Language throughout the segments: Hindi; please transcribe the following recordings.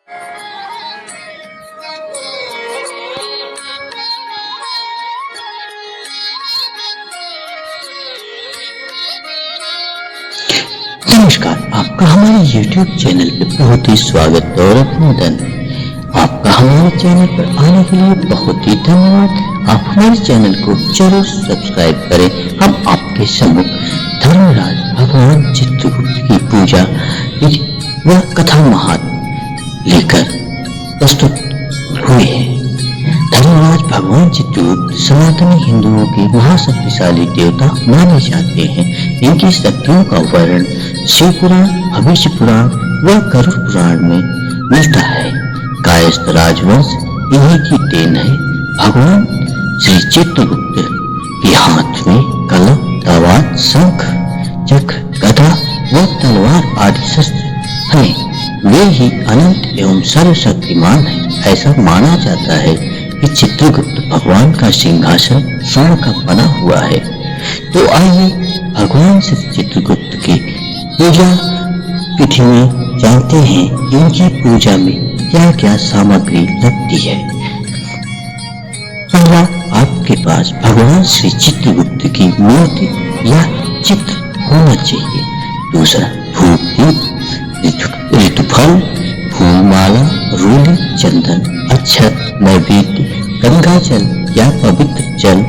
नमस्कार, आपका हमारे YouTube चैनल पे बहुत ही स्वागत और अभिनंदन। आपका हमारे चैनल पर आने के लिए बहुत ही धन्यवाद। आप हमारे चैनल को जरूर सब्सक्राइब करें। हम आपके सम्मुख धर्मराज भगवान चित्रगुप्त की पूजा व कथा महात्म्य लेकर प्रस्तुत हुए हैं। धर्मराज भगवान चित्रगुप्त सनातनी हिंदुओं के महाशक्तिशाली देवता माने जाते हैं। इनकी शक्तियों का वर्णन शिव पुराण, भविष्य पुराण व गरुड़ पुराण में मिलता है। कायस्थ राजवंश इन्हीं की देन है। भगवान श्री चित्रगुप्त के हाथ में कलम, तलवार, शंख, चक्र, गदा व तलवार आदि शस्त्र हैं। वे ही अनंत एवं सर्वशक्तिमान हैं। ऐसा माना जाता है कि चित्रगुप्त भगवान का सिंहासन स्वर्ण का बना हुआ है। तो आइए भगवान श्री चित्रगुप्त की पूजा विधि में जानते हैं कि उनकी पूजा में क्या क्या सामग्री लगती है। पहला, आपके पास भगवान श्री चित्रगुप्त की मूर्ति या चित्र होना चाहिए। दूसरा, धूप दीप, ऋतुफल, फूलमाला, रोली, चंदन, अक्षत, नैवेद्य, गंगा जल या पवित्र जल,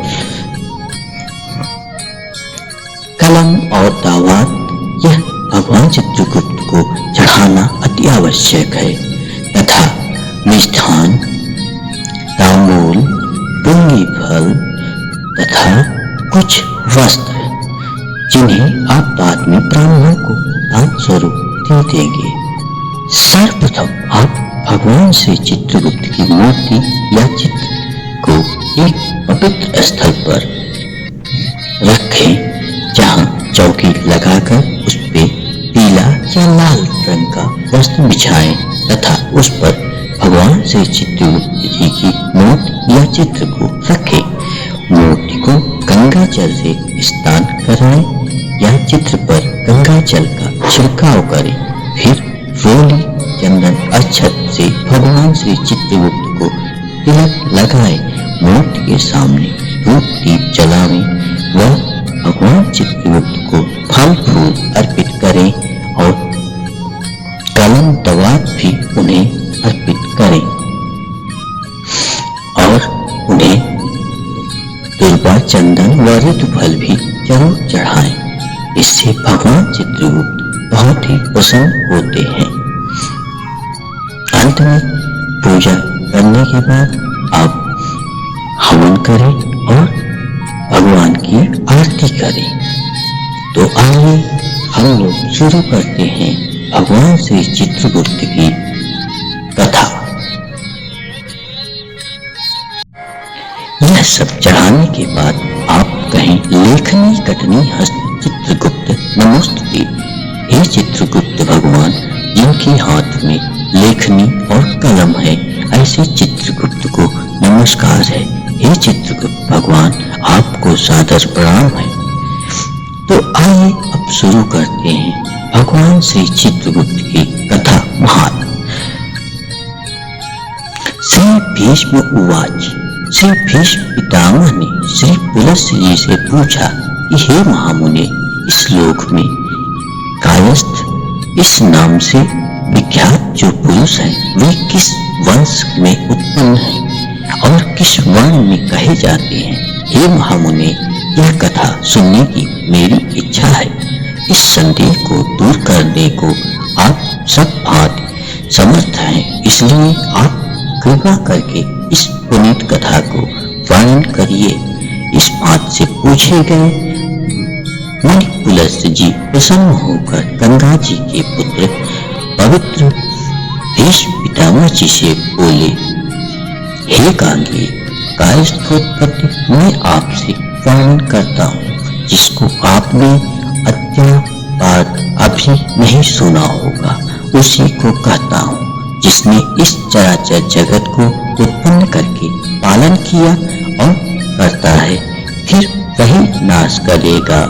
कलम और दावात यह भगवान चित्रगुप्त को चढ़ाना अति आवश्यक है। तथा मिष्ठान, तांबूल, पुंगी फल तथा कुछ वस्त्र जिन्हें आप बाद में ब्राह्मणों को दान स्वरूप दे देंगे। सर्वप्रथम आप भगवान श्री चित्रगुप्त की मूर्ति या चित्र को एक पवित्र स्थल पर रखें, जहां चौकी लगाकर उस पे पीला या लाल रंग का वस्त्र बिछाएं तथा उस पर भगवान श्री चित्रगुप्त जी की मूर्ति या चित्र को रखें। मूर्ति को गंगा जल से स्नान कराएं या चित्र पर गंगा जल का छिड़काव करें। फिर रोली, चंदन, अक्षत से भगवान श्री चित्रगुप्त को तिलक लगाएं। मूर्ति के सामने धूप दीप जलावें व भगवान चित्रगुप्त को फल फूल अर्पित करें और कलम दवात भी उन्हें अर्पित करें और उन्हें दुर्वा, चंदन व ऋतुफल भी जरूर चढ़ाएं। इससे भगवान चित्रगुप्त बहुत ही प्रसन्न होते हैं। अंत में पूजा करने के बाद आप हवन करें और भगवान की आरती करें। तो आइए हम लोग शुरू करते हैं भगवान श्री चित्रगुप्त की कथा। यह सब चढ़ाने के बाद आप कहें, लेखनी कटनी हस्त चित्रगुप्त नमोस्तुते। हे चित्रगुप्त भगवान, जिनके हाथ में लेखनी और कलम है, ऐसे चित्रगुप्त को नमस्कार है। हे चित्रगुप्त भगवान, आपको सादर प्रणाम है। तो आइए अब शुरू करते हैं भगवान श्री चित्रगुप्त की कथा महात्म्य। श्री भीष्म उवाच। श्री भीष्म पितामह ने श्री पुलस्त्य जी से पूछा कि हे महामुने, इस लोक में कायस्थ इस नाम से विख्यात जो पुरुष हैं, वे किस वंश में उत्पन्न हैं और किस वर्ण में कहे जाते हैं? हे महामुने, यह कथा सुनने की मेरी इच्छा है। इस संदेह को दूर करने को आप सब भांति समर्थ हैं, इसलिए आप कृपा करके इस पुनीत कथा को वर्णन करिए। इस बात से पूछे गए मुनि पुलस्त्य जी प्रसन्न होकर गंगा जी के पुत्र पवित्र भीष्म पितामह जी से बोले, हे गांगे, कायस्थोत्पत्ति मैं आपसे वर्णन करता हूँ, जिसको आपने अद्यापाद अभी नहीं सुना होगा। उसी को कहता हूँ जिसने इस चराचर जगत को उत्पन्न करके पालन किया और करता है, फिर वही नाश करेगा।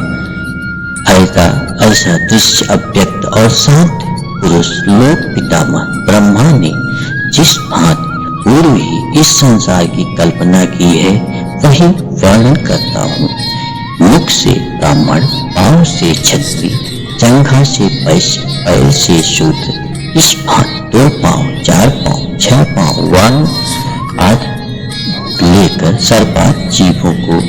ऐसा दृश्य अव्यक्त और शांत पुरुष लोक पितामह ब्रह्मा ने जिस भांति पूर्व ही इस संसार की कल्पना की है वही वर्णन करता हूँ। मुख से ब्राह्मण, पांव से क्षत्रिय, जंघा से वैश्य, पैर से शूद्र, इस भांति 2 पांव, 4 पांव, 6 पांव वर्ण आदि लेकर सर्पात जीवों को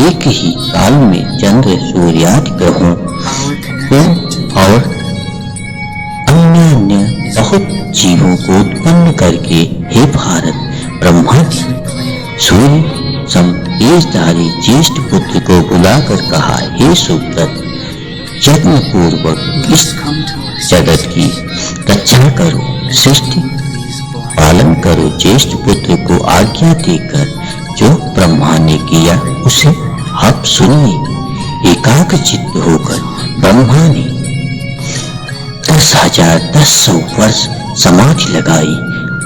एक ही काल में चंद्र, सूर्यादि ग्रहों को और अन्य बहुत जीवों को उत्पन्न करके हे भारत, ब्रह्मा जी सूर्य सम तेजधारी ज्येष्ठ पुत्र को बुलाकर कहा, हे सुव्रत, यत्न पूर्वक इस जगत की रक्षा करो, सृष्टि पालन करो। ज्येष्ठ पुत्र को आज्ञा देकर जो ब्रह्मा ने किया उसे आप सुनिए। एकाग्र चित्त होकर ब्रह्मा ने 10,100 वर्ष समाधि लगाई।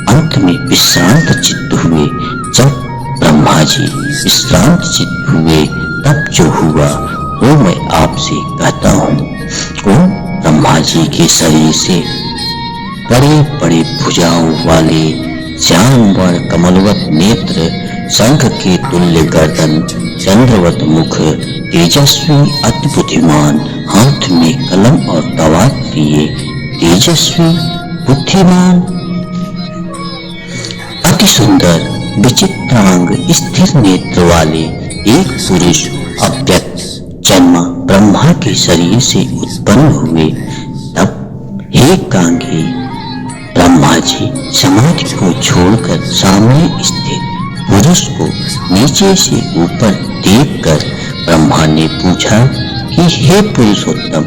अंत में विश्रांत चित्त हुए। जब ब्रह्मा जी विश्रांत चित्त हुए तब जो हुआ वो मैं आपसे कहता हूँ। ओम ब्रह्मा जी के शरीर से बड़े बड़े भुजाओं वाले श्यामवर्ण कमलवत नेत्र, शंख के तुल्य गर्दन, चंद्रवत मुख, तेजस्वी अति बुद्धिमान, हाथ में कलम और तवार लिए तेजस्वी बुद्धिमान, अति सुंदर विचित्रांग स्थिर नेत्र वाले एक पुरुष अव्यक्त जन्मा ब्रह्मा के शरीर से उत्पन्न हुए। तब हे कांगे, ब्रह्मा जी समाधि को छोड़कर सामने स्थित पुरुष को नीचे से ऊपर देखकर ब्रह्मा ने पूछा कि हे पुरुषोत्तम,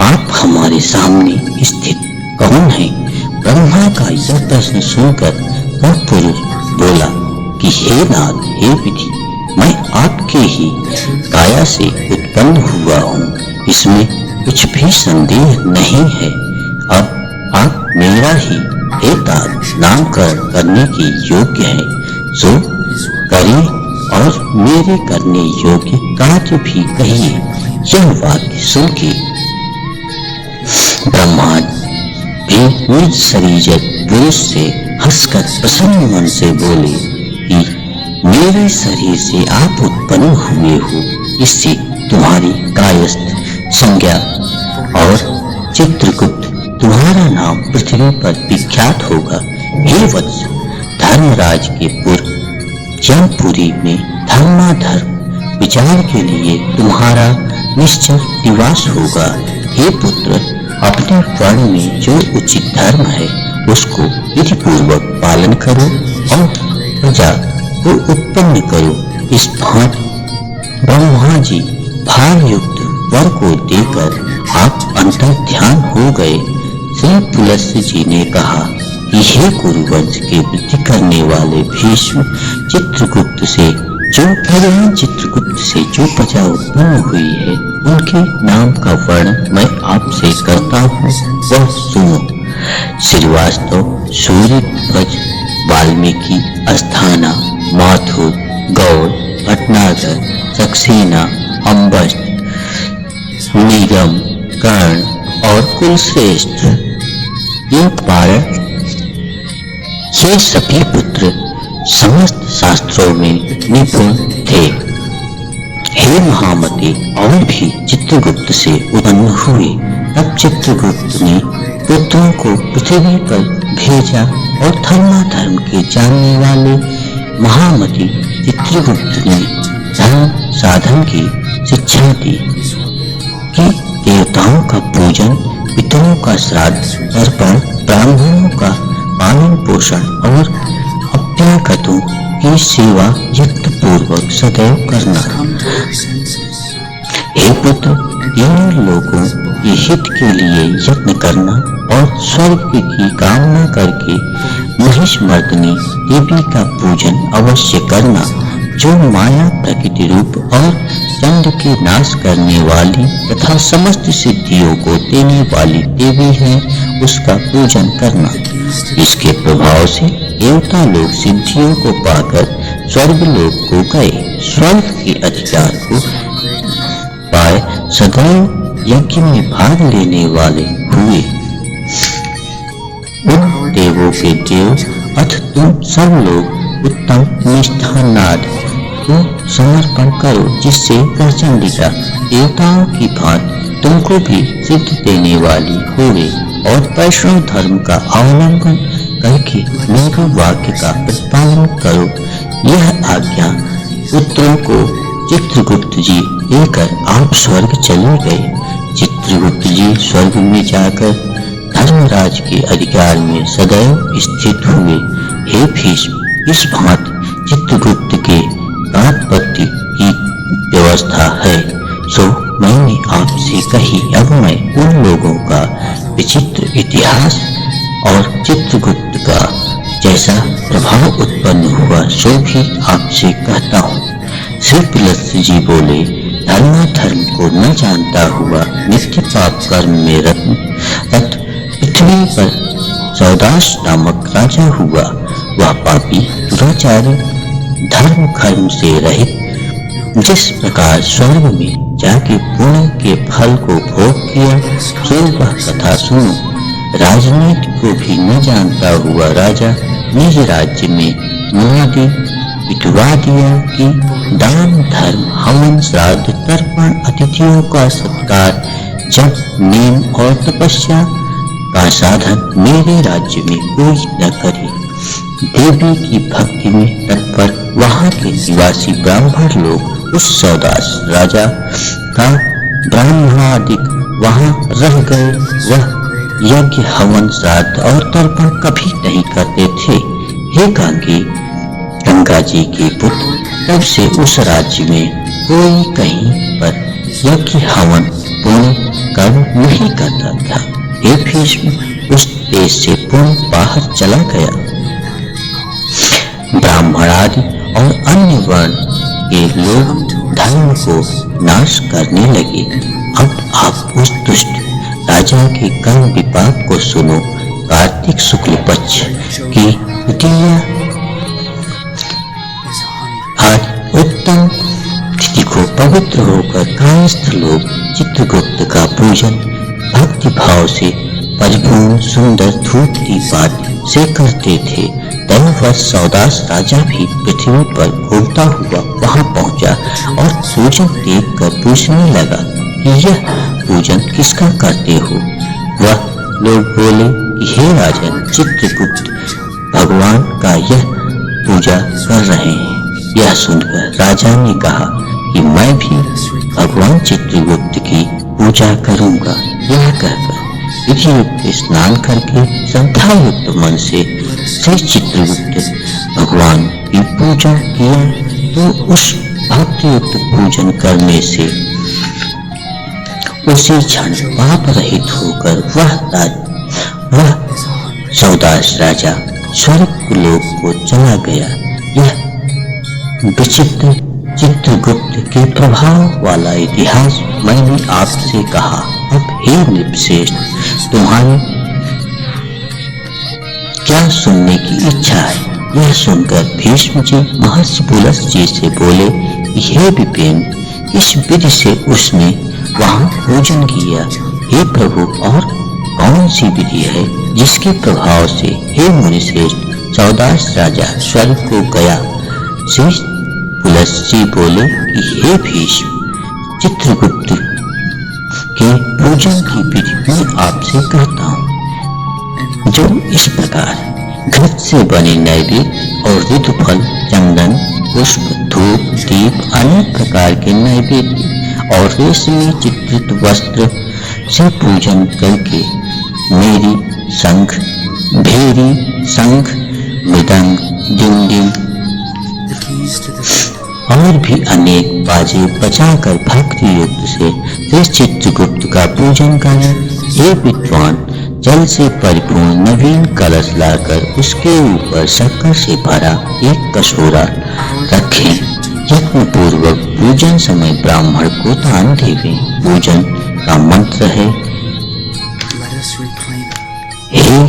आप हमारे सामने स्थित कौन हैं? ब्रह्मा का यह प्रश्न सुनकर वह पुरुष बोला कि हे नाथ, हे विधि, मैं आपके ही काया से उत्पन्न हुआ हूँ, इसमें कुछ भी संदेह नहीं है। अब आप मेरा ही एकांत नामकरण करने के योग्य हैं, सो करिए और मेरे करने योग्य कार्य भी कहिए। यह वाक्य सुन के ब्रह्मा भी निज शरीर पुरुष से हंसकर प्रसन्न मन से बोले कि मेरे शरीर से आप उत्पन्न हुए हो, इससे तुम्हारी कायस्थ संज्ञा और चित्रगुप्त तुम्हारा नाम पृथ्वी पर विख्यात होगा। हे वत्स, धर्मराज के पूर्व जमपुरी में धर्माधर्म विचार के लिए तुम्हारा निश्चल निवास होगा। हे पुत्र, अपने वर्ण में जो उचित धर्म है उसको विधि पूर्वक पालन करो और प्रजा को उत्पन्न करो। इस भांति ब्रह्मा जी भार युक्त वर को देकर आप अंतर ध्यान हो गए। श्री पुलस्त्य जी ने कहा कि हे कुरुवंश के वृद्धि करने वाले भीष्म, चित्रगुप्त से जो भगवान चित्रगुप्त से जो प्रजा उत्पन्न हुई है उनके नाम का वर्णन मैं आपसे करता हूँ, वह सुनो। श्रीवास्तव, सूर्यध्वज, वाल्मीकि, अस्थाना, माथुर, गौड़, भटनागर, सक्सेना, अम्बस्ट, निगम, कर्ण और कुलश्रेष्ठ, ये 12 ये सभी पुत्र समस्त शास्त्रों में निपुण थे। हे महामते, और भी चित्रगुप्त से उत्पन्न हुए। तब चित्रगुप्त ने पुत्रों को पृथ्वी पर भेजा और धर्माधर्म के जानने वाले महामती चित्रगुप्त ने धर्म साधन की शिक्षा दी कि देवताओं का पूजन, पितरों का श्राद्ध, तर्पण, ब्राह्मणों का पालन पोषण और अभ्यागतों की सेवा युक्त पूर्वक सदैव करना। हे पुत्र, तीनों लोगों के हित के लिए यत्न करना और स्वर्ग की कामना करके महिषमर्दिनी देवी का पूजन अवश्य करना, जो माया प्रकृति रूप और चंड के नाश करने वाली तथा समस्त सिद्धियों को देने वाली देवी है, उसका पूजन करना। इसके प्रभाव से देवता लोग सिद्धियों को पाकर स्वर्ग लोक को गए। स्वर्ग के अधिकार को पाए सदैव यज्ञ में भाग लेने वाले हुए। उन देवों के देव अथ तुम सब लोग उत्तम मिष्ठान्नाद को समर्पण करो, जिससे वह चंडिका देवताओं की भांति तुमको भी सिद्ध देने वाली होवे, और वैष्णव धर्म का अवलंबन करके मेरे वाक्य का प्रतिपालन करो। यह आज्ञा पुत्रों को चित्रगुप्त जी देकर आप स्वर्ग चले गए। चित्रगुप्त जी स्वर्ग में जाकर धर्मराज के अधिकार में सदैव स्थित हुए। हे भीष्म, इस भांति चित्रगुप्त के गांठपट्टी की व्यवस्था है, सो मैंने आपसे कही। अब मैं उन लोगों का विचित्र इतिहास और चित्रगुप्त का जैसा प्रभाव उत्पन्न हुआ सो भी आपसे कहता हूँ। श्री पुलस्त्य जी बोले, धर्माधर्म को न जानता हुआ नित्य पाप कर्म में रत पृथ्वी पर सौदास नामक राजा हुआ। वह पापी दुराचारी धर्म कर्म से रहित जिस प्रकार स्वर्ग में जाके पुण्य के फल को भोग किया, सो वह कथा सुनो। राजनीति को भी न जानता हुआ राजा निज राज्य में मुनादी पिटवा दिया कि दान धर्म हवन श्राद्ध तर्पण अतिथियों का सत्कार जप नेम और तपस्या का साधन मेरे राज्य में कोई न करे। देवी की भक्ति में तत्पर वहां के निवासी ब्राह्मण लोग उस सौदास राजा का ब्राह्मणादिक वहां रह गए। वह यज्ञ हवन श्राद्ध और तर्पण कभी नहीं करते थे। हे गंगा जी के पुत्र, तब से उस राज्य में कोई कहीं पर यज्ञ हवन पुण्य कर्म नहीं करता था। हे भीष्म, उस देश से पुण्य बाहर चला गया। ब्राह्मण आदि और अन्य वर्ण के लोग धर्म को नाश करने लगे। अब आप उस दुष्ट राजा के कर्म विपाक को सुनो। कार्तिक शुक्ल पक्ष की द्वितीया आज उत्तम तिथि को पवित्र होकर कायस्थ लोग चित्रगुप्त का पूजन भक्ति भाव से परिपूर्ण सुंदर धूप दीप आदि से करते थे। दैववश सौदास राजा भी पृथ्वी पर घूमता हुआ वहां पहुंचा और पूजन देख कर पूछने लगा कि यह पूजन किसका करते हो। वह लोग बोले कि हे राजन, चित्रगुप्त भगवान का यह पूजा कर रहे हैं। यह सुनकर राजा ने कहा कि मैं भी भगवान चित्रगुप्त की पूजा करूंगा। यह कहकर विधियुक्त स्नान करके श्रद्धायुक्त मन से श्री चित्रगुप्त भगवान की पूजा किया, तो उस भक्तियुक्त पूजन करने से उसी क्षण पाप रहित होकर वह सौदास राजा स्वर्ग लोक को चला गया। यह विचित्र चित्रगुप्त के प्रभाव वाला इतिहास मैंने आपसे कहा। अब हे नृपश्रेष्ठ, तुम्हारी क्या सुनने की इच्छा है? यह सुनकर भीष्म जी महर्षि पुलस्त्य जी से बोले, हे विपिन, इस विधि से उसने वहां पूजन किया। हे प्रभु, और कौन सी विधि है जिसके प्रभाव से हे मुनिश्रेष्ठ सौदास राजा स्वर्ग को गया? श्री पुलस्त्य जी बोले कि हे भीष्म, चित्रगुप्त के पूजन की विधि मैं आपसे कहता हूँ, जो इस प्रकार घृत से बने नैवेद्य और ऋतुफल, चंदन, पुष्प, धूप, दीप, अनेक प्रकार के नैवेद्य और रेशमी चित्रित वस्त्र से पूजन करके मेरी शंख, भेरी, शंख, मृदंग, डिंडिम और भी अनेक बाजे बजाकर भक्ति युक्त से श्री चित्रगुप्त का पूजन करें। हे विद्वान, जल से परिपूर्ण नवीन कलश लाकर उसके ऊपर शक्कर से भरा एक कटोरा रखें। यत्न पूर्वक पूजन समय ब्राह्मण को दान देवें। पूजन का मंत्र है, हे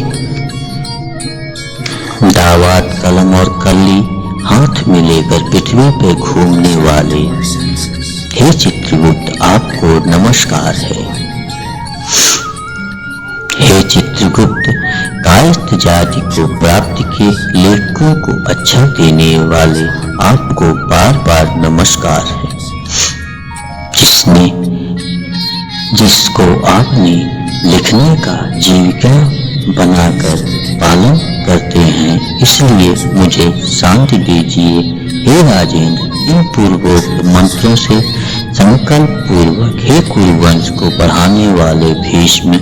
दावात, कलम और कली हाथ में लेकर पृथ्वी पर घूमने वाले हे चित्रगुप्त, आपको नमस्कार है। हे चित्रगुप्त, कायस्थ पतित जाति को प्राप्ति के लेखकों को अच्छा देने वाले आपको बार बार नमस्कार है। जिसको आपने लिखने का जीविका बनाकर पालन करते हैं, इसलिए मुझे शांति दीजिए। हे राजेंद्र, इन पूर्वोक्त मंत्रों से संकल्प पूर्वक हे कुरुवंश को बढ़ाने वाले भीष्म,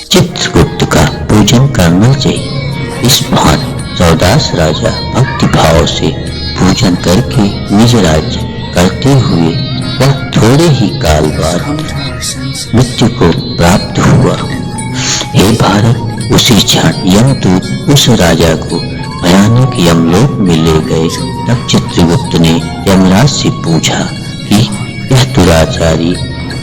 चित्रगुप्त का पूजन करना चाहिए। इस भांति सौदास राजा भक्ति भाव से पूजन करके निज राज्य करते हुए वह थोड़े ही काल बाद मृत्यु को प्राप्त हुआ। हे भारत, उसी क्षण यमदूत उस राजा को भयानक यमलोक में ले गए। तब चित्रगुप्त ने यमराज से पूछा कि यह दुराचारी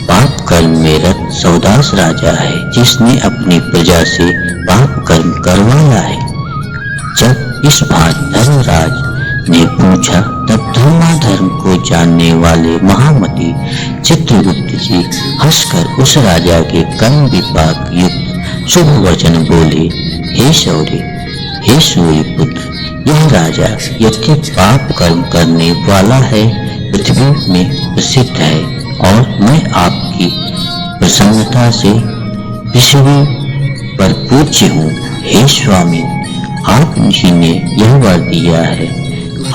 पाप कर्म में रत सौदास राजा है, जिसने अपनी प्रजा से पाप कर्म करवाया है। जब इस भांति धर्मराज ने पूछा, तब धर्माधर्म को जानने वाले महामती चित्रगुप्त जी हंसकर उस राजा के कर्म विपाक युक्त शुभ वचन बोले, हे शौर्य, हे सूर्यपुत्र, यह राजा यद्यप पाप कर्म करने वाला है, पृथ्वी में प्रसिद्ध है और मैं आपकी प्रसन्नता से पृथ्वी पर पूज्य हूँ। हे स्वामी, आप जी ने यह वर दिया है,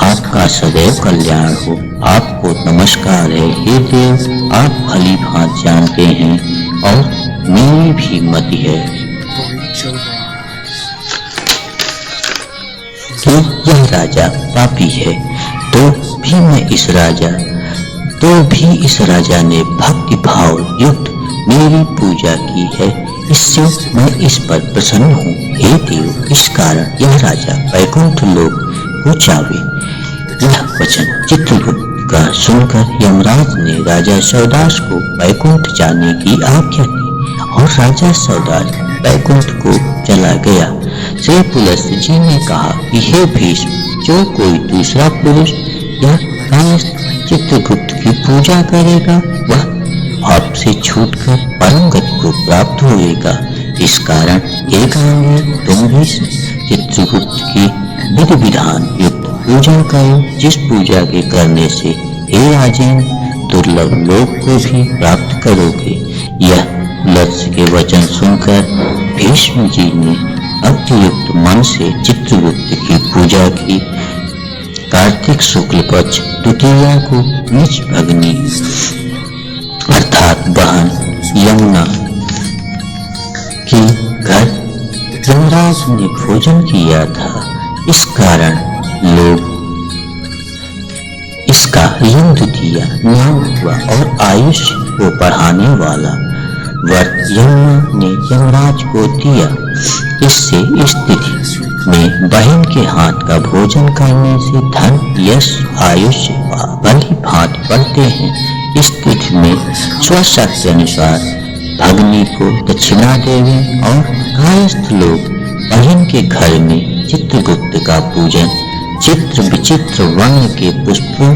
आपका सदैव कल्याण हो। आपको नमस्कार है। हे देव, आप भली भांति जानते हैं और मेरी भी मति है कि यह राजा पापी है, तो भी इस राजा ने भक्ति भाव युक्त मेरी पूजा की है, इससे मैं इस पर प्रसन्न हूँ। हे देव, इस कारण यह राजा वैकुंठ लोक को चावे। यह वचन चित्रगुप्त का सुनकर यमराज ने राजा सौदास को वैकुंठ जाने की आज्ञा दी और राजा सौदास वैकुंठ को चला गया। श्री पुलस्त्य जी ने कहा कि हे भीष्म, जो कोई दूसरा पुरुष या कायस्थ चित्रगुप्त की पूजा करेगा, वह आपसे छूटकर परम गति को प्राप्त होएगा। इस कारण हे गांगे, तुम भी चित्रगुप्त की विधि विधान युक्त पूजा करो, जिस पूजा के करने से हे राजेंद्र दुर्लभ लोक को भी प्राप्त करोगे। यह पुलस्त्य के वचन सुनकर भीष्म जी ने भक्तियुक्त मन से चित्रगुप्त की पूजा की। कार्तिक शुक्ल पक्ष द्वितीया को निज भगनी अर्थात बहन यमुना के घर यमराज ने भोजन किया था। इस कारण लोग इसका यम द्वितीया नाम हुआ और आयुष्य को बढ़ाने वाला वर यमुना ने यमराज को दिया। इससे इस तिथि में बहन के हाथ का भोजन करने से धन, यश, आयुष्य भली भांति बढ़ते हैं। इस तिथि में स्वशक्ति अनुसार भगनी को दक्षिणा देवे और कायस्थ लोग बहन के घर में चित्रगुप्त का पूजन चित्र विचित्र वर्ण के पुष्पों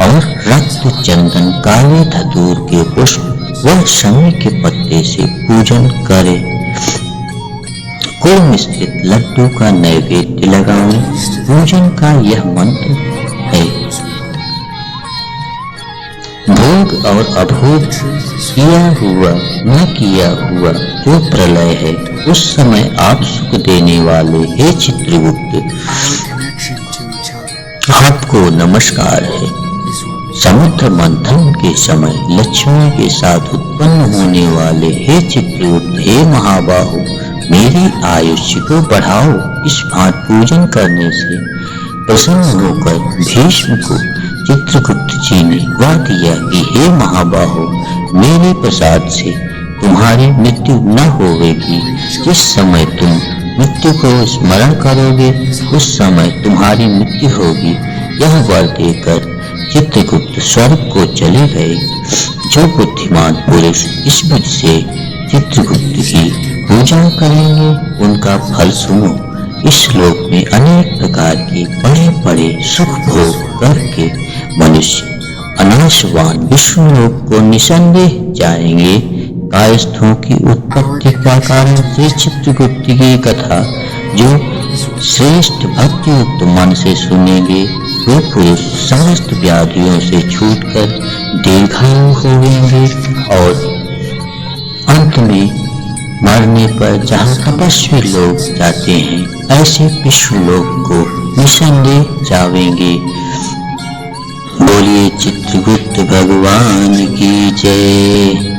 और रक्त, चंदन, काले धतूर के पुष्प व शमी के पत्ते से पूजन करे। कुल स्थित लड्डू का नैवेद्य लगाएं। पूजन का यह मंत्र है, भोग और अभोग, किया हुआ न किया हुआ जो प्रलय है, उस समय आप सुख देने वाले हे चित्रगुप्त, आपको नमस्कार है। समुद्र मंथन के समय लक्ष्मी के साथ उत्पन्न होने वाले हे चित्रगुप्त, हे महाबाहु, मेरी आयुष्य को बढ़ाओ। इस भांति पूजन करने से प्रसन्न होकर भीष्म को चित्रगुप्त जी ने वह दिया कि हे महाबाहु, मेरे प्रसाद से तुम्हारी मृत्यु न होवेगी। जिस समय तुम मृत्यु को स्मरण करोगे, उस समय तुम्हारी मृत्यु होगी। यह वर देकर चित्रगुप्त स्वर्ग को चले गए। जो बुद्धिमान पुरुष इस विधि से चित्रगुप्त की पूजा करेंगे, उनका फल सुनो। इस श्लोक में अनेक प्रकार के बड़े बड़े सुख भोग करके मनुष्य अनाशवान विष्णुलोक को निसंदेह जाएंगे। कायस्थों की उत्पत्ति का कारण श्री चित्रगुप्त की कथा जो श्रेष्ठ भक्तियुक्त मन से सुनेंगे वे पुरुष समस्त व्याधियों से छूटकर दीर्घायु होंगे और अंत में मरने पर जहाँ तपस्वी लोग जाते हैं ऐसे विष्णु लोक को निसंदेह जावेंगे। बोलिए चित्रगुप्त भगवान की जय।